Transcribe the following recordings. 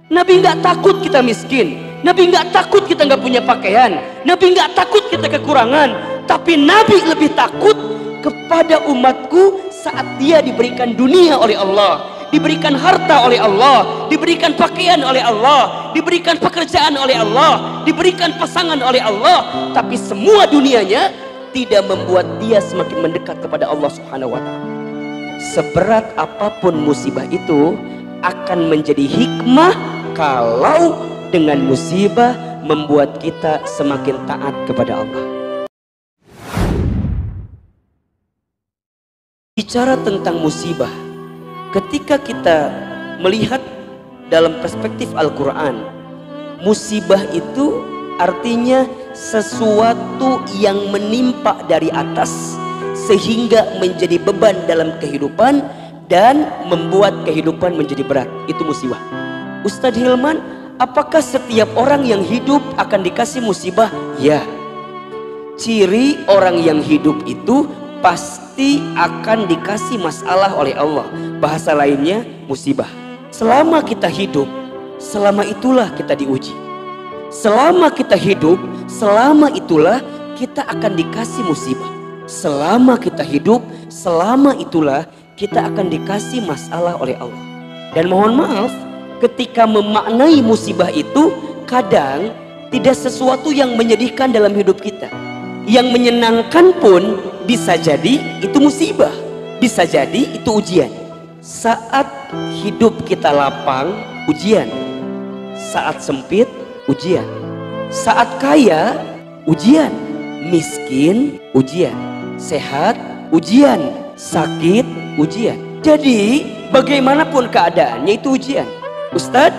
Nabi nggak takut kita miskin. Nabi nggak takut kita nggak punya pakaian. Nabi nggak takut kita kekurangan. Tapi Nabi lebih takut kepada umatku saat dia diberikan dunia oleh Allah, diberikan harta oleh Allah, diberikan pakaian oleh Allah, diberikan pekerjaan oleh Allah, diberikan pasangan oleh Allah, tapi semua dunianya tidak membuat dia semakin mendekat kepada Allah Subhanahu wa Ta'ala. Seberat apapun musibah itu akan menjadi hikmah kalau dengan musibah membuat kita semakin taat kepada Allah. Bicara tentang musibah, ketika kita melihat dalam perspektif Al-Quran, musibah itu artinya sesuatu yang menimpa dari atas sehingga menjadi beban dalam kehidupan dan membuat kehidupan menjadi berat. Itu musibah. Ustadz Hilman, apakah setiap orang yang hidup akan dikasih musibah? Ya. Ciri orang yang hidup itu pasti akan dikasih masalah oleh Allah. Bahasa lainnya musibah. Selama kita hidup, selama itulah kita diuji. Selama kita hidup, selama itulah kita akan dikasih musibah. Selama kita hidup, selama itulah kita akan dikasih masalah oleh Allah. Dan mohon maaf, ketika memaknai musibah itu kadang tidak sesuatu yang menyedihkan dalam hidup kita. Yang menyenangkan pun bisa jadi itu musibah, bisa jadi itu ujian. Saat hidup kita lapang, ujian. Saat sempit, ujian. Saat kaya, ujian. Miskin, ujian. Sehat, ujian. Sakit, ujian. Jadi bagaimanapun keadaannya itu ujian. Ustadz,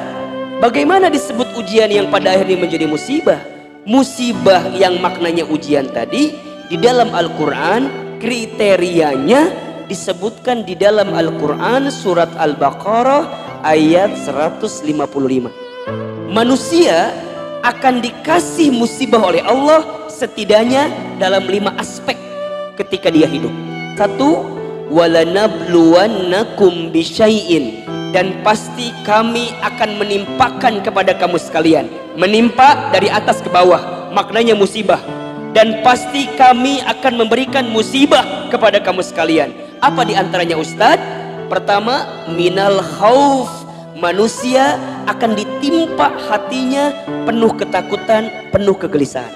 bagaimana disebut ujian yang pada akhirnya menjadi musibah? Musibah yang maknanya ujian tadi di dalam Al-Quran kriterianya disebutkan di dalam Al-Quran surat Al-Baqarah ayat 155. Manusia akan dikasih musibah oleh Allah setidaknya dalam 5 aspek ketika dia hidup. 1, walanabluwannakum bisyai'in, dan pasti kami akan menimpakan kepada kamu sekalian. Menimpa dari atas ke bawah, maknanya musibah. Dan pasti kami akan memberikan musibah kepada kamu sekalian. Apa diantaranya Ustadz? Pertama, minal khauf. Manusia akan ditimpa hatinya penuh ketakutan, penuh kegelisahan.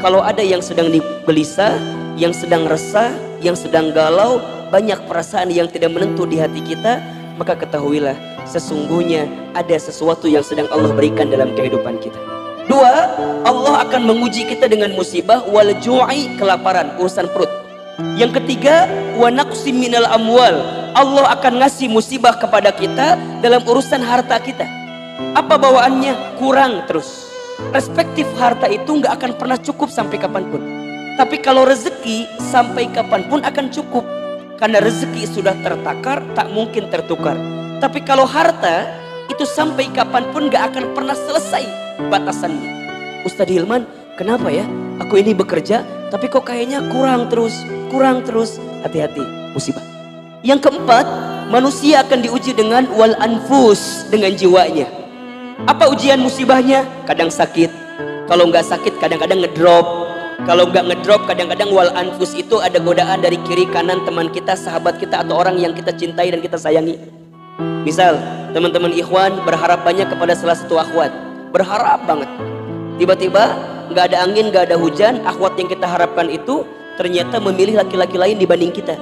Kalau ada yang sedang gelisah, yang sedang resah, yang sedang galau, banyak perasaan yang tidak menentu di hati kita, maka ketahuilah sesungguhnya ada sesuatu yang sedang Allah berikan dalam kehidupan kita. 2, Allah akan menguji kita dengan musibah wal ju'i, kelaparan, urusan perut. Yang ketiga, wa naqsim minal amwal. Allah akan ngasih musibah kepada kita dalam urusan harta kita. Apa bawaannya? Kurang terus. Perspektif harta itu nggak akan pernah cukup sampai kapanpun. Tapi kalau rezeki sampai kapanpun akan cukup. Karena rezeki sudah tertakar, tak mungkin tertukar. Tapi kalau harta, itu sampai kapanpun gak akan pernah selesai batasannya. Ustadz Hilman, kenapa ya? Aku ini bekerja, tapi kok kayaknya kurang terus. Hati-hati, musibah. Yang keempat, manusia akan diuji dengan wal anfus, dengan jiwanya. Apa ujian musibahnya? Kadang sakit. Kalau nggak sakit, kadang-kadang ngedrop. Kalau nggak ngedrop, kadang-kadang wal anfus itu ada godaan dari kiri kanan teman kita, sahabat kita, atau orang yang kita cintai dan kita sayangi. Misal teman-teman ikhwan berharap banyak kepada salah satu akhwat, berharap banget. Tiba-tiba nggak ada angin, nggak ada hujan, akhwat yang kita harapkan itu ternyata memilih laki-laki lain dibanding kita.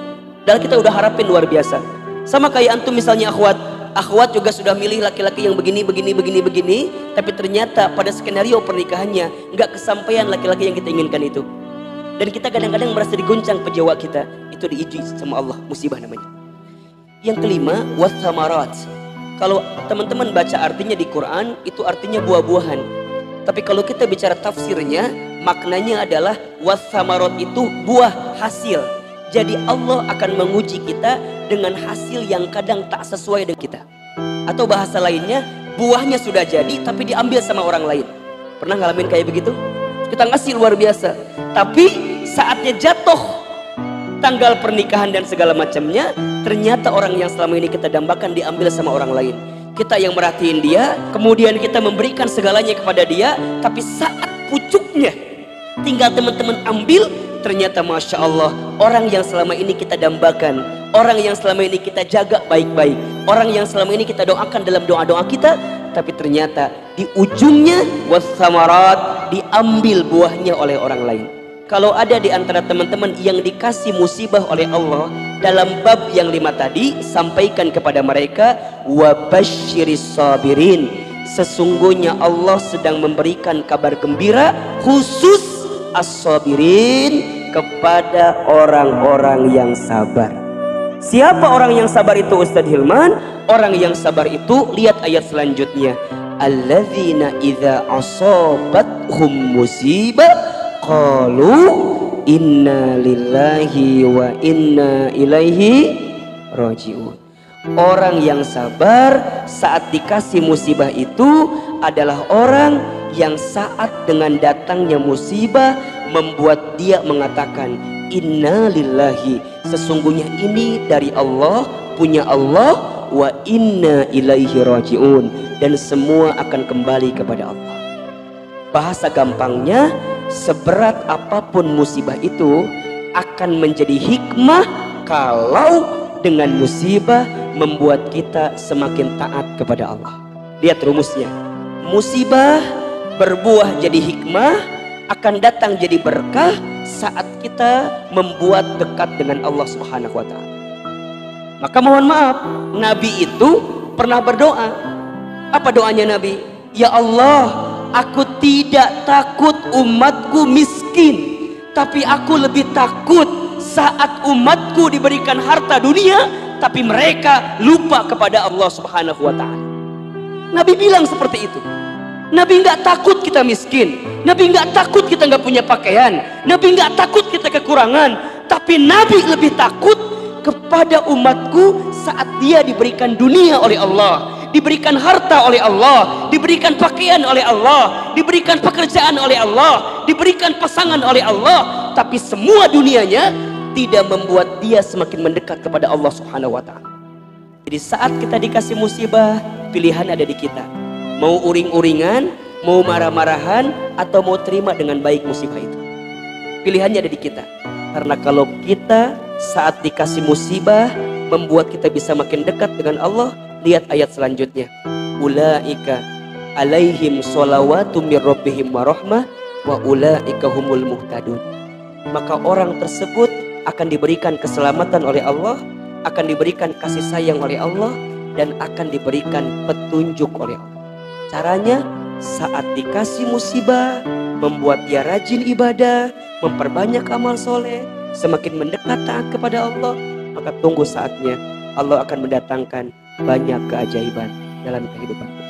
Dan kita udah harapin luar biasa. Sama kayak antum misalnya akhwat juga sudah milih laki-laki yang begini, tapi ternyata pada skenario pernikahannya nggak kesampaian laki-laki yang kita inginkan itu. Dan kita kadang-kadang merasa diguncang pejiwa kita. Itu diuji sama Allah, musibah namanya. Yang kelima, wathamarat. Kalau teman-teman baca artinya di Quran, itu artinya buah-buahan. Tapi kalau kita bicara tafsirnya, maknanya adalah wathamarat itu buah, hasil. Jadi Allah akan menguji kita dengan hasil yang kadang tak sesuai dengan kita. Atau bahasa lainnya, buahnya sudah jadi tapi diambil sama orang lain. Pernah ngalamin kayak begitu? Kita ngasih luar biasa, tapi saatnya jatuh tanggal pernikahan dan segala macamnya, ternyata orang yang selama ini kita dambakan diambil sama orang lain. Kita yang merhatiin dia, kemudian kita memberikan segalanya kepada dia, tapi saat pucuknya tinggal teman-teman ambil, ternyata Masya Allah, orang yang selama ini kita dambakan, orang yang selama ini kita jaga baik-baik, orang yang selama ini kita doakan dalam doa-doa kita, tapi ternyata di ujungnya wassamarat, diambil buahnya oleh orang lain. Kalau ada di antara teman-teman yang dikasih musibah oleh Allah dalam bab yang 5 tadi, sampaikan kepada mereka wabasyiris sabirin, sesungguhnya Allah sedang memberikan kabar gembira khusus as-sabirin, kepada orang-orang yang sabar. Siapa orang yang sabar itu Ustadz Hilman? Orang yang sabar itu, lihat ayat selanjutnya, alladzina idza asabathum musibah qalu inna lillahi wa inna ilaihi rajiun. Orang yang sabar saat dikasih musibah itu adalah orang yang saat dengan datangnya musibah membuat dia mengatakan inna lillahi, sesungguhnya ini dari Allah, punya Allah, wa inna ilaihi rajiun, dan semua akan kembali kepada Allah. Bahasa gampangnya, seberat apapun musibah itu akan menjadi hikmah kalau dengan musibah membuat kita semakin taat kepada Allah. Lihat rumusnya, musibah berbuah jadi hikmah, akan datang jadi berkah saat kita membuat dekat dengan Allah Subhanahu wa Ta'ala. Maka mohon maaf, Nabi itu pernah berdoa. Apa doanya Nabi? Ya Allah, aku tidak takut umatku miskin, tapi aku lebih takut saat umatku diberikan harta dunia, tapi mereka lupa kepada Allah Subhanahu wa Ta'ala. Nabi bilang seperti itu. Nabi nggak takut kita miskin, Nabi nggak takut kita nggak punya pakaian, Nabi nggak takut kita kekurangan, tapi Nabi lebih takut kepada umatku saat dia diberikan dunia oleh Allah, diberikan harta oleh Allah, diberikan pakaian oleh Allah, diberikan pekerjaan oleh Allah, diberikan pasangan oleh Allah, tapi semua dunianya tidak membuat dia semakin mendekat kepada Allah Subhanahu wa Ta'ala. Jadi saat kita dikasih musibah, pilihan ada di kita. Mau uring-uringan, mau marah-marahan, atau mau terima dengan baik musibah itu. Pilihannya ada di kita. Karena kalau kita saat dikasih musibah membuat kita bisa makin dekat dengan Allah, lihat ayat selanjutnya. Ulaika alaihim sholawatu mir rabbihim wa rahmah wa ulaika humul muhtadun. Maka orang tersebut akan diberikan keselamatan oleh Allah, akan diberikan kasih sayang oleh Allah, dan akan diberikan petunjuk oleh Allah. Caranya saat dikasih musibah membuat dia rajin ibadah, memperbanyak amal soleh, semakin mendekat taat kepada Allah, maka tunggu saatnya Allah akan mendatangkan banyak keajaiban dalam kehidupan kita.